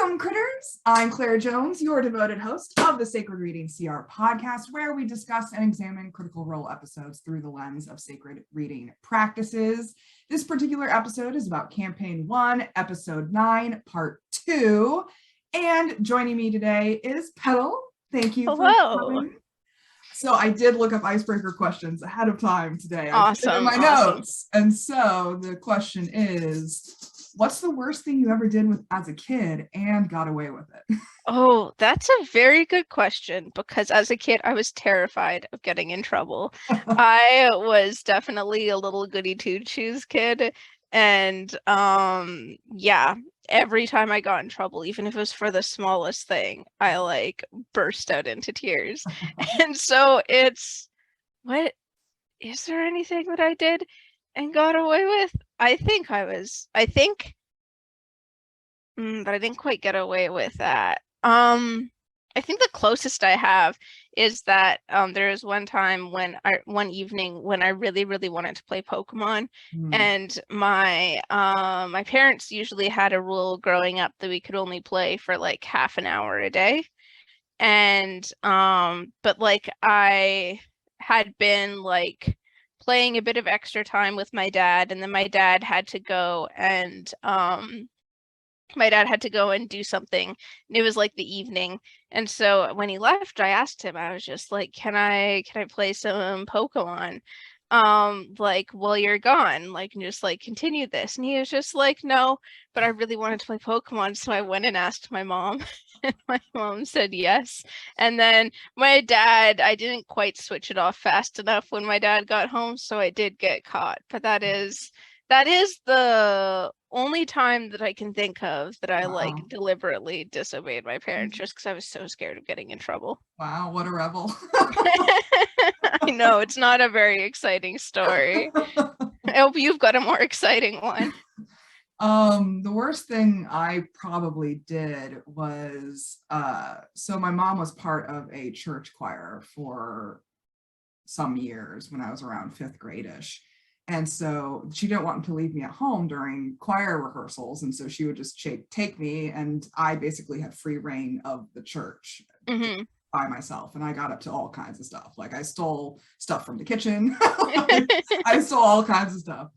Welcome, critters! I'm Claire Jones, your devoted host of the Sacred Reading CR podcast, where we discuss and examine Critical Role episodes through the lens of sacred reading practices. This particular episode is about Campaign 1, Episode 9, Part 2. And joining me today is Petall. Thank you for coming. So I did look up icebreaker questions ahead of time today. I put it in my notes. And so the question is, what's the worst thing you ever did as a kid and got away with it? Oh, that's a very good question, because as a kid, I was terrified of getting in trouble. I was definitely a little goody two-shoes kid. And yeah, every time I got in trouble, even if it was for the smallest thing, I burst out into tears. And so what is there anything that I did and got away with? But I didn't quite get away with that. I think the closest I have is that there was one evening when I really, really wanted to play Pokemon, and my parents usually had a rule growing up that we could only play for like half an hour a day, and but I had been playing a bit of extra time with my dad, and then my dad had to go and do something, and it was like the evening. And so when he left, I asked him, I was just like, can I play some Pokemon while you're gone, and just continue this? And he was just like, no, but I really wanted to play Pokemon. So I went and asked my mom, and my mom said yes. And then my dad, I didn't quite switch it off fast enough when my dad got home, so I did get caught. But that is the only time that I can think of that I deliberately disobeyed my parents, just because I was so scared of getting in trouble. Wow, what a rebel. I know, it's not a very exciting story. I hope you've got a more exciting one. The worst thing I probably did was, so my mom was part of a church choir for some years when I was around 5th grade-ish. And so she didn't want to leave me at home during choir rehearsals. And so she would just take me, and I basically had free reign of the church by myself. And I got up to all kinds of stuff. I stole stuff from the kitchen. I stole all kinds of stuff.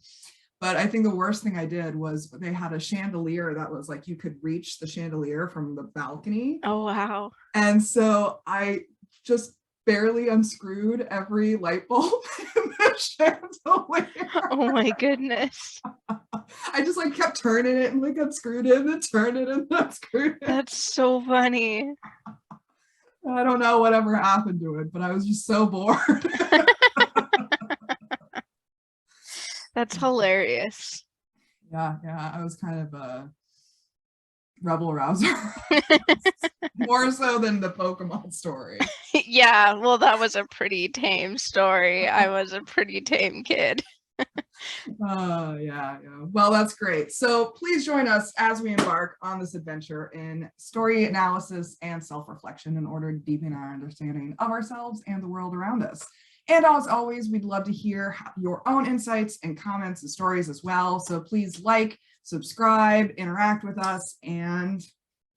But I think the worst thing I did was they had a chandelier that was you could reach the chandelier from the balcony. Oh, wow. And so I just barely unscrewed every light bulb in the chandelier. Oh my goodness. I just kept turning it and unscrewed it and turned it and unscrewed it. That's so funny. I don't know whatever happened to it, but I was just so bored. That's hilarious. Yeah, I was kind of a rebel rouser. More so than the Pokemon story. Yeah, well, that was a pretty tame story. I was a pretty tame kid. Yeah. Well, that's great. So please join us as we embark on this adventure in story analysis and self-reflection in order to deepen our understanding of ourselves and the world around us. And as always, we'd love to hear your own insights and comments and stories as well. So please subscribe, interact with us, and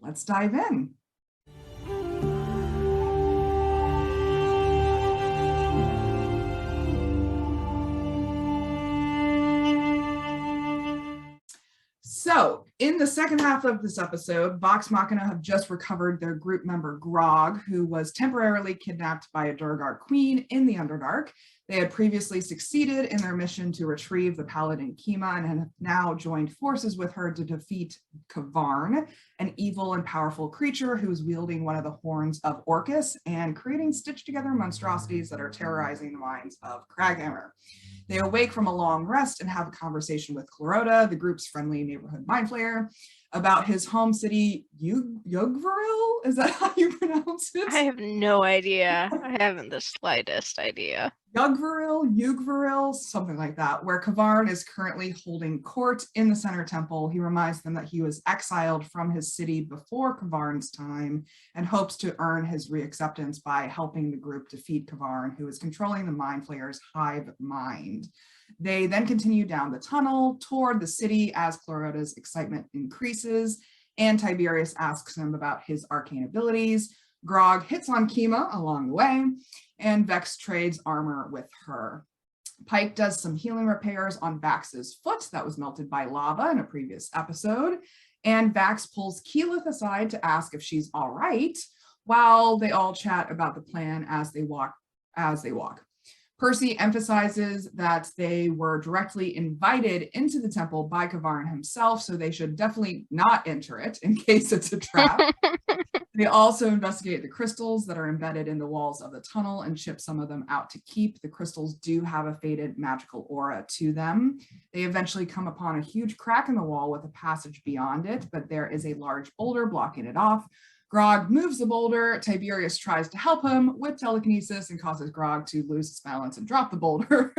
let's dive in. So, in the second half of this episode, Vox Machina have just recovered their group member Grog, who was temporarily kidnapped by a Durgar queen in the Underdark. They had previously succeeded in their mission to retrieve the paladin Kima and have now joined forces with her to defeat Kvarn, an evil and powerful creature who is wielding one of the horns of Orcus and creating stitched-together monstrosities that are terrorizing the minds of Kraghammer. They awake from a long rest and have a conversation with Clarota, the group's friendly neighborhood mind flayer, about his home city, Yug'voril? Is that how you pronounce it? I have no idea. I haven't the slightest idea. Yug'voril, something like that, where Kvarn is currently holding court in the Center Temple. He reminds them that he was exiled from his city before Kvarn's time and hopes to earn his reacceptance by helping the group defeat Kvarn, who is controlling the Mind Flayer's hive mind. They then continue down the tunnel toward the city as Clarota's excitement increases, and Tiberius asks him about his arcane abilities. Grog hits on Kima along the way, and Vex trades armor with her. Pike does some healing repairs on Vax's foot that was melted by lava in a previous episode, and Vax pulls Keyleth aside to ask if she's all right, while they all chat about the plan as they walk. Percy emphasizes that they were directly invited into the temple by Kavarin himself, so they should definitely not enter it in case it's a trap. They also investigate the crystals that are embedded in the walls of the tunnel and chip some of them out to keep. The crystals do have a faded magical aura to them. They eventually come upon a huge crack in the wall with a passage beyond it, but there is a large boulder blocking it off. Grog moves the boulder. Tiberius tries to help him with telekinesis and causes Grog to lose his balance and drop the boulder.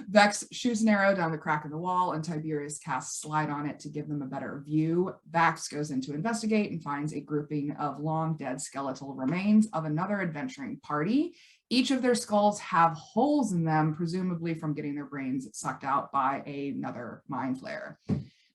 Vex shoots an arrow down the crack in the wall, and Tiberius casts slide on it to give them a better view. Vax goes in to investigate and finds a grouping of long dead skeletal remains of another adventuring party. Each of their skulls have holes in them, presumably from getting their brains sucked out by another mind flare.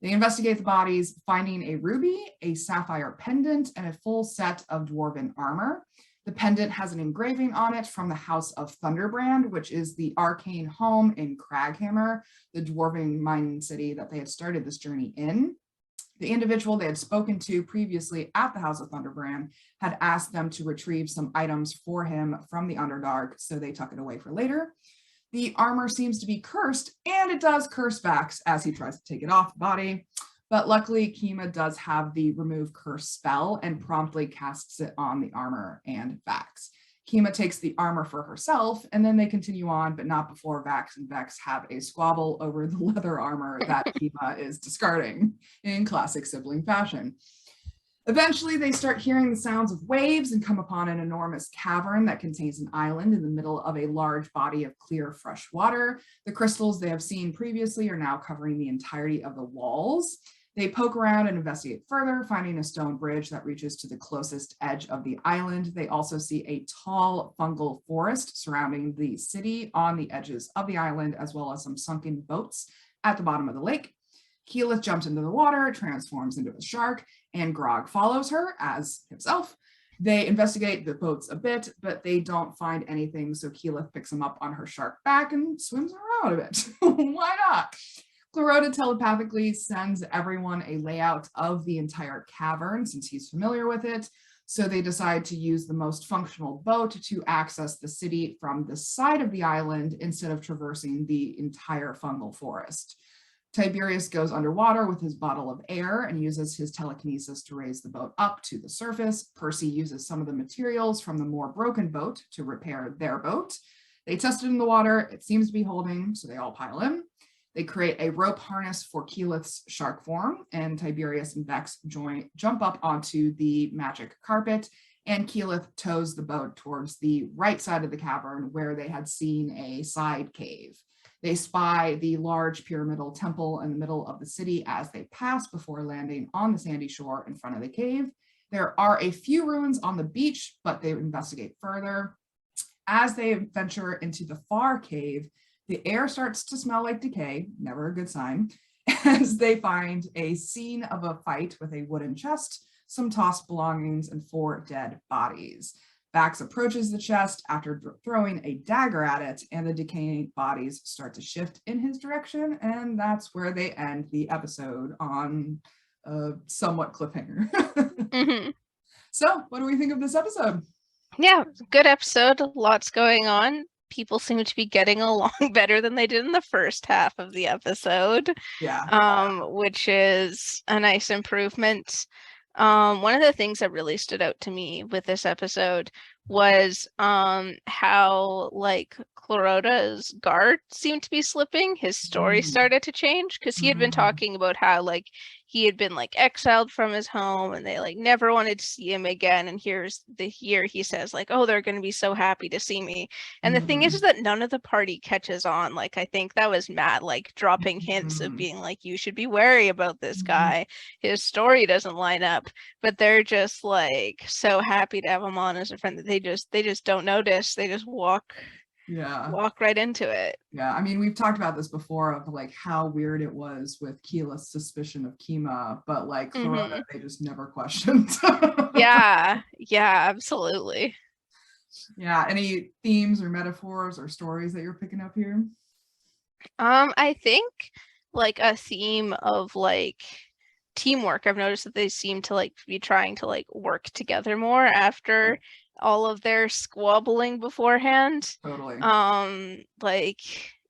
They investigate the bodies, finding a ruby, a sapphire pendant, and a full set of dwarven armor. The pendant has an engraving on it from the House of Thunderbrand, which is the arcane home in Craghammer, the dwarven mining city that they had started this journey in. The individual they had spoken to previously at the House of Thunderbrand had asked them to retrieve some items for him from the Underdark, so they tuck it away for later. The armor seems to be cursed, and it does curse Vax as he tries to take it off the body. But luckily, Kima does have the remove curse spell and promptly casts it on the armor and Vax. Kima takes the armor for herself, and then they continue on, but not before Vax and Vex have a squabble over the leather armor that Kima is discarding in classic sibling fashion. Eventually, they start hearing the sounds of waves and come upon an enormous cavern that contains an island in the middle of a large body of clear, fresh water. The crystals they have seen previously are now covering the entirety of the walls. They poke around and investigate further, finding a stone bridge that reaches to the closest edge of the island. They also see a tall fungal forest surrounding the city on the edges of the island, as well as some sunken boats at the bottom of the lake. Keyleth jumps into the water, transforms into a shark, and Grog follows her as himself. They investigate the boats a bit, but they don't find anything, so Keyleth picks him up on her shark back and swims around a bit. Why not? Clarota telepathically sends everyone a layout of the entire cavern since he's familiar with it, so they decide to use the most functional boat to access the city from the side of the island instead of traversing the entire fungal forest. Tiberius goes underwater with his bottle of air and uses his telekinesis to raise the boat up to the surface. Percy uses some of the materials from the more broken boat to repair their boat. They test it in the water. It seems to be holding, so they all pile in. They create a rope harness for Keyleth's shark form, and Tiberius and Vex jump up onto the magic carpet, and Keyleth tows the boat towards the right side of the cavern where they had seen a side cave. They spy the large pyramidal temple in the middle of the city as they pass before landing on the sandy shore in front of the cave. There are a few ruins on the beach, but they investigate further. As they venture into the far cave, the air starts to smell like decay, never a good sign, as they find a scene of a fight with a wooden chest, some tossed belongings, and 4 dead bodies. Vax approaches the chest after throwing a dagger at it, and the decaying bodies start to shift in his direction, and that's where they end the episode on a somewhat cliffhanger. Mm-hmm. So, what do we think of this episode? Yeah, good episode. Lots going on. People seem to be getting along better than they did in the first half of the episode. Yeah. Which is a nice improvement. One of the things that really stood out to me with this episode was how like Clarota's guard seemed to be slipping. His story started to change because he had been talking about how like he had been like exiled from his home and they like never wanted to see him again. And here's the year he says like, oh, they're going to be so happy to see me. And the thing is that none of the party catches on. Like, I think that was Matt like dropping hints of being like, you should be wary about this guy. His story doesn't line up, but they're just like so happy to have him on as a friend that they just don't notice. They just walk Yeah. walk right into it. Yeah, I mean, we've talked about this before of like how weird it was with Keela's suspicion of Kima, but like Clarota, they just never questioned. Yeah, absolutely. Yeah, any themes or metaphors or stories that you're picking up here? I think like a theme of like teamwork. I've noticed that they seem to like be trying to like work together more after all of their squabbling beforehand. Totally. Like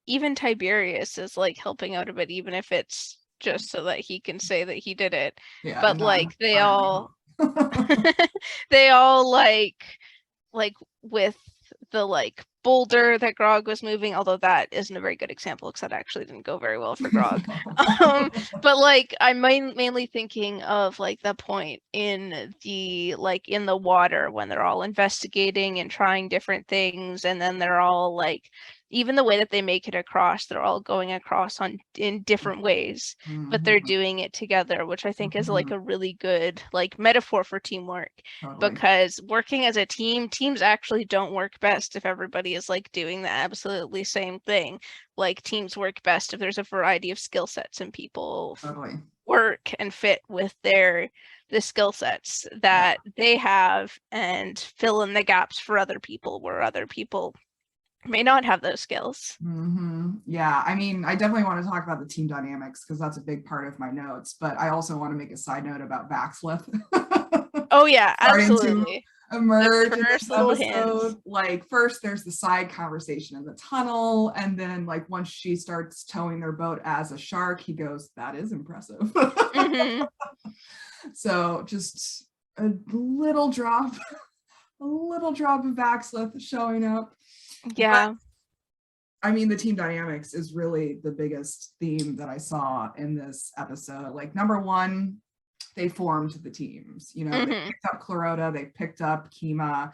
even Tiberius is like helping out a bit, even if it's just so that he can say that he did it. Yeah, But and like they I'm all they all like with the like boulder that Grog was moving, although that isn't a very good example because that actually didn't go very well for Grog. But like I'm mainly thinking of like the point in the water when they're all investigating and trying different things, and then they're all like, even the way that they make it across, they're all going across in different ways, but they're doing it together, which I think is like a really good like metaphor for teamwork. Totally. Because working as a team, teams actually don't work best if everybody is like doing the absolutely same thing. Like teams work best if there's a variety of skill sets and people Totally. work and fit with the skill sets that they have and fill in the gaps for other people where other people may not have those skills. Yeah, I mean, I definitely want to talk about the team dynamics because that's a big part of my notes, but I also want to make a side note about Vaxlith. Oh yeah, absolutely. Emerge The in first this little episode. hints. Like first there's the side conversation in the tunnel, and then like once she starts towing their boat as a shark, he goes, that is impressive. So just a little drop of Vaxlith showing up. Yeah. But, I mean, the team dynamics is really the biggest theme that I saw in this episode. Like number one, they formed the teams. You know, they picked up Clarota, they picked up Kima,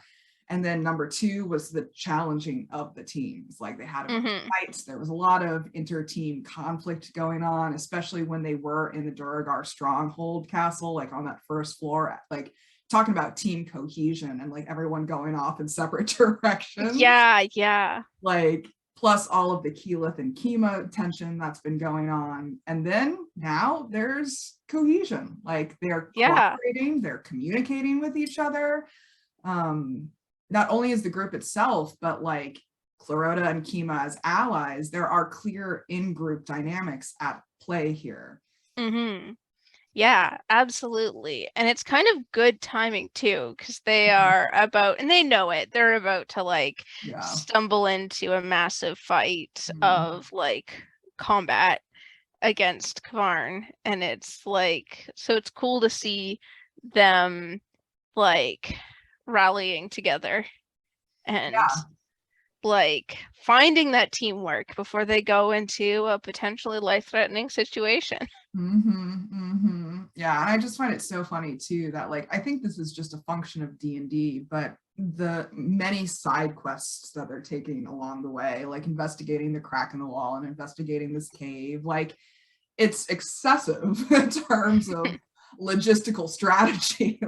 and then number two was the challenging of the teams. Like they had a bunch of fights. There was a lot of inter-team conflict going on, especially when they were in the Duragar stronghold castle, like on that first floor, like talking about team cohesion and like everyone going off in separate directions. Yeah. Like plus all of the Keyleth and Kima tension that's been going on. And then now there's cohesion. Like they're cooperating, they're communicating with each other. Not only is the group itself, but like Clarota and Kima as allies, there are clear in-group dynamics at play here. Yeah, absolutely. And it's kind of good timing too, because they are about, and they know it, they're about to like stumble into a massive fight of like combat against Kvarn. And it's like, so it's cool to see them like rallying together and like finding that teamwork before they go into a potentially life-threatening situation. Yeah, and I just find it so funny too that like I think this is just a function of D&D, but the many side quests that they're taking along the way, like investigating the crack in the wall and investigating this cave, like it's excessive in terms of logistical strategy.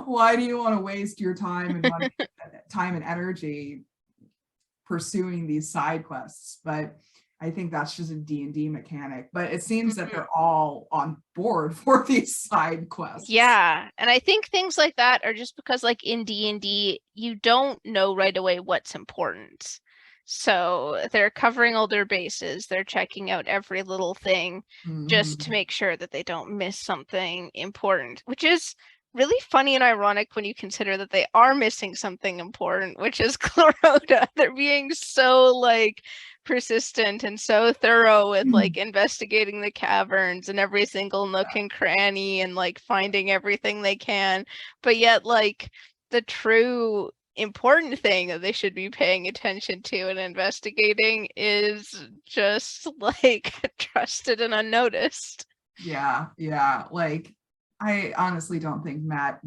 Why do you want to waste your time and money, time and energy pursuing these side quests? But I think that's just a D&D mechanic, but it seems that they're all on board for these side quests. Yeah, and I think things like that are just because like in D&D, you don't know right away what's important. So they're covering all their bases. They're checking out every little thing just to make sure that they don't miss something important, which is really funny and ironic when you consider that they are missing something important, which is Clarota. They're being so like persistent and so thorough with like investigating the caverns and every single nook and cranny and like finding everything they can, but yet like the true important thing that they should be paying attention to and investigating is just like trusted and unnoticed. Yeah, like I honestly don't think Matt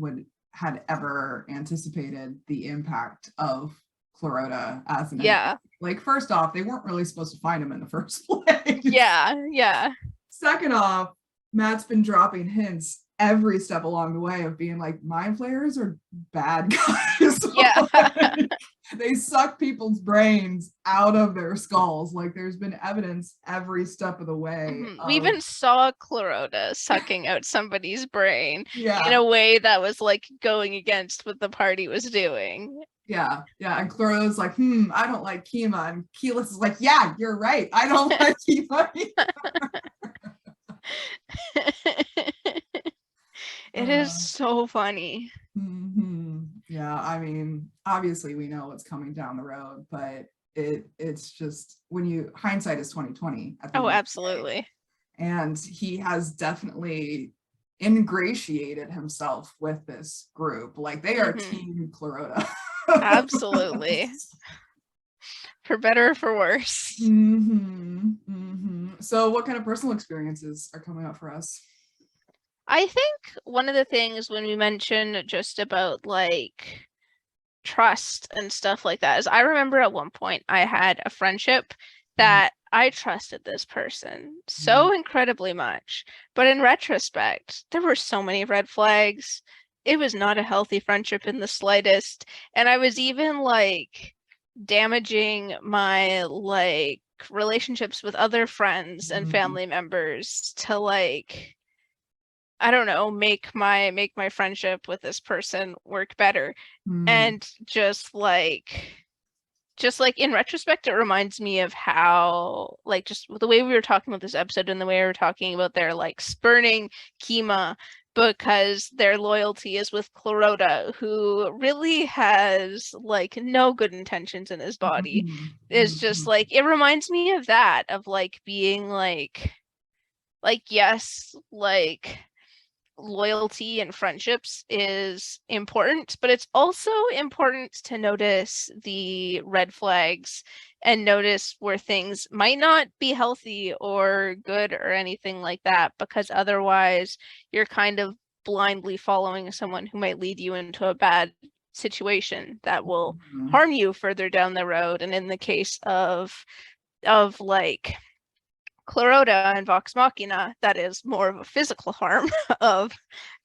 had ever anticipated the impact of Clarota as an enemy. Like first off, they weren't really supposed to find him in the first place. Yeah. Second off, Matt's been dropping hints every step along the way of being like, mind flayers are bad guys. Yeah. Like, they suck people's brains out of their skulls. Like there's been evidence every step of the way. We even saw Clarota sucking out somebody's brain in a way that was like going against what the party was doing. Yeah. And Chloro's like, I don't like Kima. And Keyless is like, yeah, you're right. I don't like Kima. It is so funny. Yeah, I mean, obviously we know what's coming down the road, but it's just when hindsight is 2020. Oh, absolutely. And he has definitely ingratiated himself with this group. Like they are Team Clarota. Absolutely. For better or for worse. So what kind of personal experiences are coming up for us? I think one of the things when we mentioned just about like trust and stuff like that is I remember at one point I had a friendship that I trusted this person so incredibly much. But in retrospect, there were so many red flags. It was not a healthy friendship in the slightest. And I was even like damaging my like relationships with other friends and family members to like, I don't know, make my friendship with this person work better. And just like in retrospect, it reminds me of how like just the way we were talking about this episode and the way we were talking about their like spurning Kima because their loyalty is with Clarota, who really has like no good intentions in his body. Is just like it reminds me of that, of like being like yes, like loyalty and friendships is important, but it's also important to notice the red flags and notice where things might not be healthy or good or anything like that, because otherwise you're kind of blindly following someone who might lead you into a bad situation that will harm you further down the road. And in the case of like Clarota and Vox Machina, that is more of a physical harm of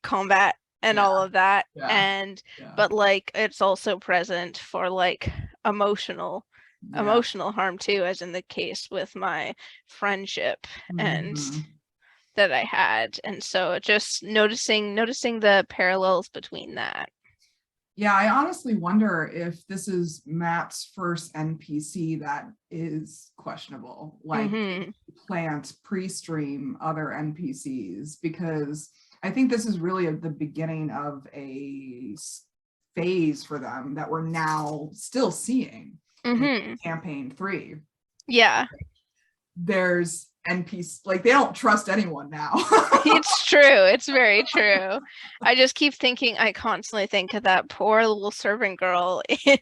combat and all of that. But like it's also present for like emotional harm too, as in the case with my friendship and that I had. And so just noticing the parallels between that. Yeah, I honestly wonder if this is Matt's first NPC that is questionable, like plant pre-stream other NPCs, because I think this is really the beginning of a phase for them that we're now still seeing in campaign 3. Yeah. There's NPC, like they don't trust anyone now. It's true. It's very true. I just keep thinking, I constantly think of that poor little servant girl in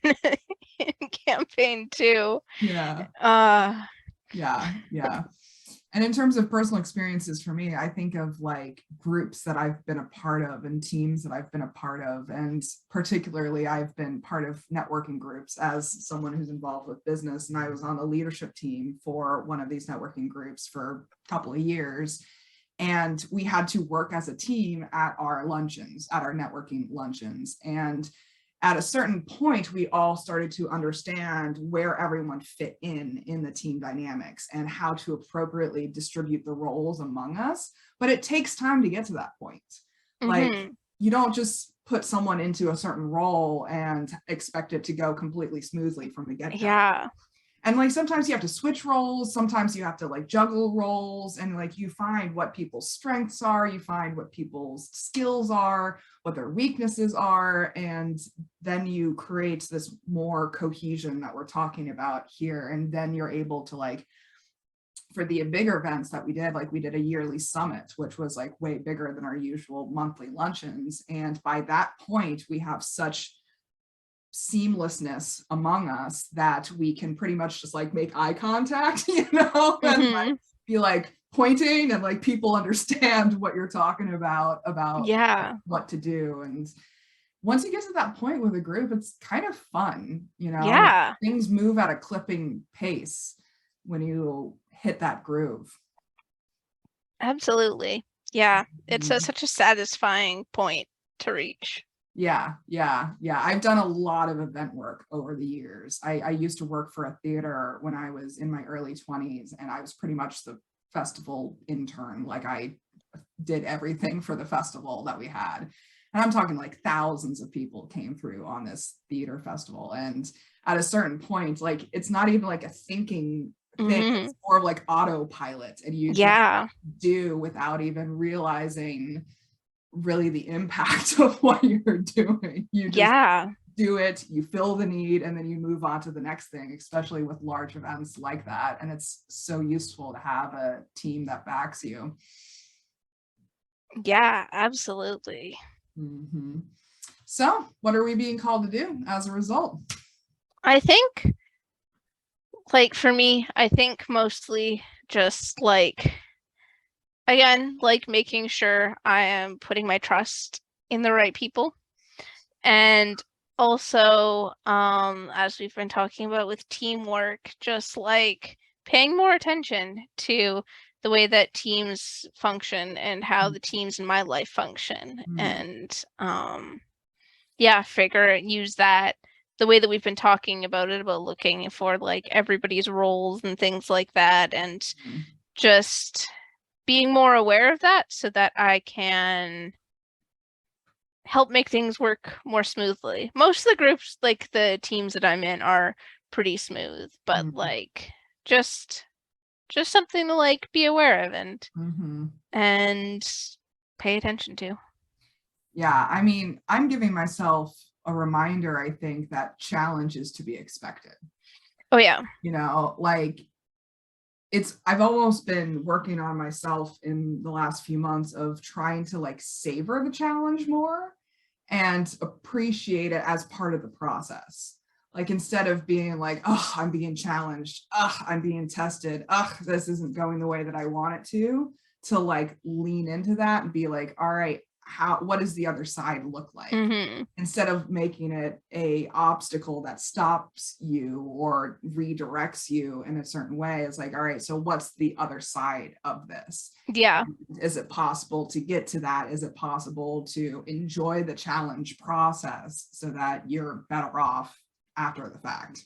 campaign 2. Yeah. And in terms of personal experiences for me, I think of like groups that I've been a part of and teams that I've been a part of. And particularly, I've been part of networking groups as someone who's involved with business. And I was on the leadership team for one of these networking groups for a couple of years. And we had to work as a team at our luncheons, at our networking luncheons. And at a certain point, we all started to understand where everyone fit in the team dynamics and how to appropriately distribute the roles among us. But it takes time to get to that point. Like, you don't just put someone into a certain role and expect it to go completely smoothly from the get-go. Yeah. And like sometimes you have to switch roles, sometimes you have to like juggle roles, and like you find what people's strengths are, you find what people's skills are, what their weaknesses are, and then you create this more cohesion that we're talking about here. And then you're able to like, for the bigger events that we did, like we did a yearly summit, which was like way bigger than our usual monthly luncheons. And by that point, we have such seamlessness among us that we can pretty much just like make eye contact, and like, be like pointing, and like people understand what you're talking about what to do. And once you get to that point with a group, it's kind of fun, things move at a clipping pace when you hit that groove. Absolutely. Yeah, it's such a satisfying point to reach. Yeah. I've done a lot of event work over the years. I used to work for a theater when I was in my early 20s, and I was pretty much the festival intern. Like, I did everything for the festival that we had. And I'm talking like thousands of people came through on this theater festival. And at a certain point, like, it's not even like a thinking thing. It's more of like autopilot, and you just do without even realizing really the impact of what you're doing. You just do it, you fill the need, and then you move on to the next thing, especially with large events like that. And it's so useful to have a team that backs you. Yeah, absolutely. So what are we being called to do as a result? I think, like, for me, I think mostly just like, again, like making sure I am putting my trust in the right people. And also, as we've been talking about with teamwork, just like paying more attention to the way that teams function and how the teams in my life function. And use that the way that we've been talking about it, about looking for like everybody's roles and things like that, and just being more aware of that so that I can help make things work more smoothly. Most of the groups, like the teams that I'm in, are pretty smooth, but like just something to like be aware of and pay attention to. Yeah, I mean, I'm giving myself a reminder, I think, that challenge is to be expected. Oh yeah. You know, like, I've almost been working on myself in the last few months of trying to like savor the challenge more and appreciate it as part of the process. Like, instead of being like, oh, I'm being challenged, I'm being tested, this isn't going the way that I want it to like lean into that and be like, all right, what does the other side look like? Instead of making it a obstacle that stops you or redirects you in a certain way. It's like, all right, so what's the other side of this? Yeah. Is it possible to get to that? Is it possible to enjoy the challenge process so that you're better off after the fact?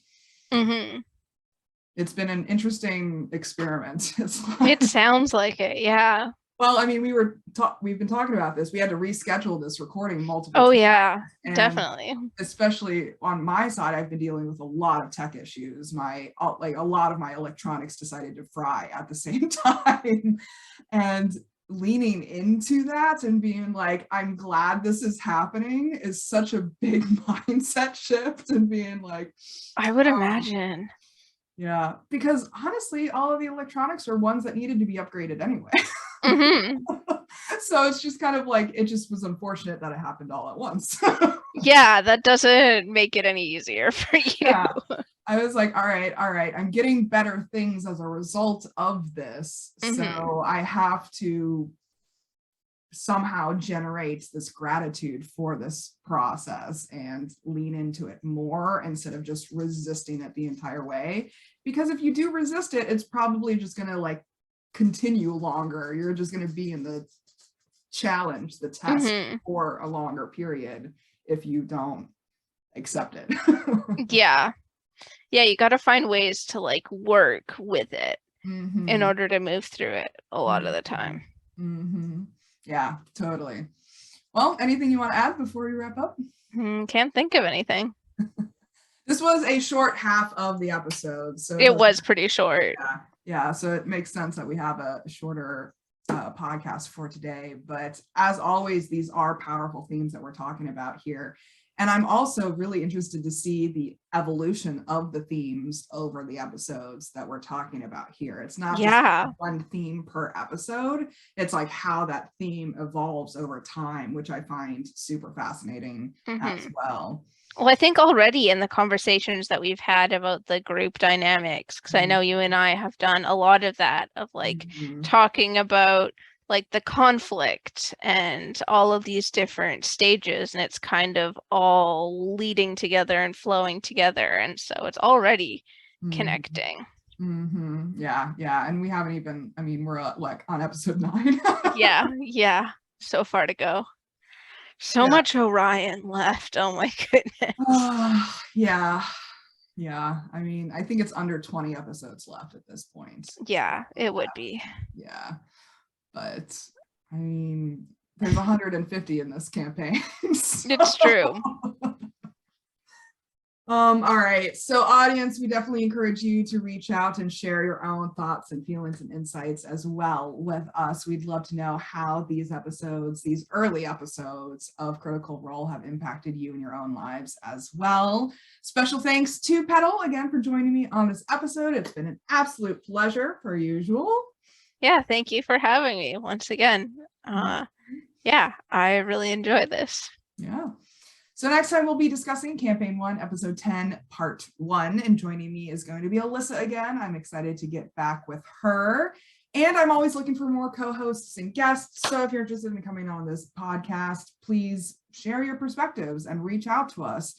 It's been an interesting experiment. It sounds like it. Yeah. Well, I mean, we've been talking about this. We had to reschedule this recording multiple times. Oh yeah, definitely. Especially on my side, I've been dealing with a lot of tech issues. A lot of my electronics decided to fry at the same time. And leaning into that and being like, I'm glad this is happening, is such a big mindset shift. And being like, I would imagine. Yeah, because honestly, all of the electronics are ones that needed to be upgraded anyway. So it's just kind of like, it just was unfortunate that it happened all at once. Yeah, that doesn't make it any easier for you. Yeah. I was like, all right, I'm getting better things as a result of this. So I have to somehow generate this gratitude for this process and lean into it more instead of just resisting it the entire way. Because if you do resist it, it's probably just going to like continue longer. You're just going to be in the challenge, the test for a longer period if you don't accept it. Yeah, you got to find ways to like work with it in order to move through it a lot of the time. Yeah, totally. Well, anything you want to add before we wrap up? Can't think of anything. This was a short half of the episode, so it was pretty short. Yeah, so it makes sense that we have a shorter podcast for today. But as always, these are powerful themes that we're talking about here. And I'm also really interested to see the evolution of the themes over the episodes that we're talking about here. It's not just one theme per episode. It's like how that theme evolves over time, which I find super fascinating as well. Well, I think already in the conversations that we've had about the group dynamics, because I know you and I have done a lot of that, of like talking about like the conflict and all of these different stages, and it's kind of all leading together and flowing together, and so it's already connecting. Yeah, and we haven't even, I mean, we're like on episode 9. Yeah, so far to go. So Yeah. much Orion left. Oh my goodness. Yeah. I mean, I think it's under 20 episodes left at this point. Yeah, it would be. Yeah, but I mean, there's 150 in this campaign. It's true. All right. So audience, we definitely encourage you to reach out and share your own thoughts and feelings and insights as well with us. We'd love to know how these episodes, these early episodes of Critical Role have impacted you in your own lives as well. Special thanks to Petall again for joining me on this episode. It's been an absolute pleasure per usual. Yeah, thank you for having me once again. Yeah, I really enjoyed this. Yeah. So next time we'll be discussing Campaign 1, Episode 10, Part 1. And joining me is going to be Alyssa again. I'm excited to get back with her. And I'm always looking for more co-hosts and guests. So if you're interested in coming on this podcast, please share your perspectives and reach out to us.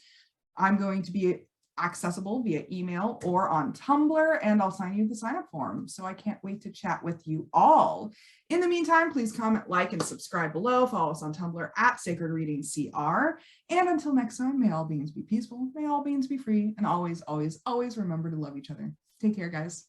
I'm going to be accessible via email or on Tumblr, and I'll sign you the sign-up form. So I can't wait to chat with you all. In the meantime, please comment, like, and subscribe below. Follow us on Tumblr at Sacred Reading CR. And until next time, may all beings be peaceful, may all beings be free, and always, always, always remember to love each other. Take care, guys.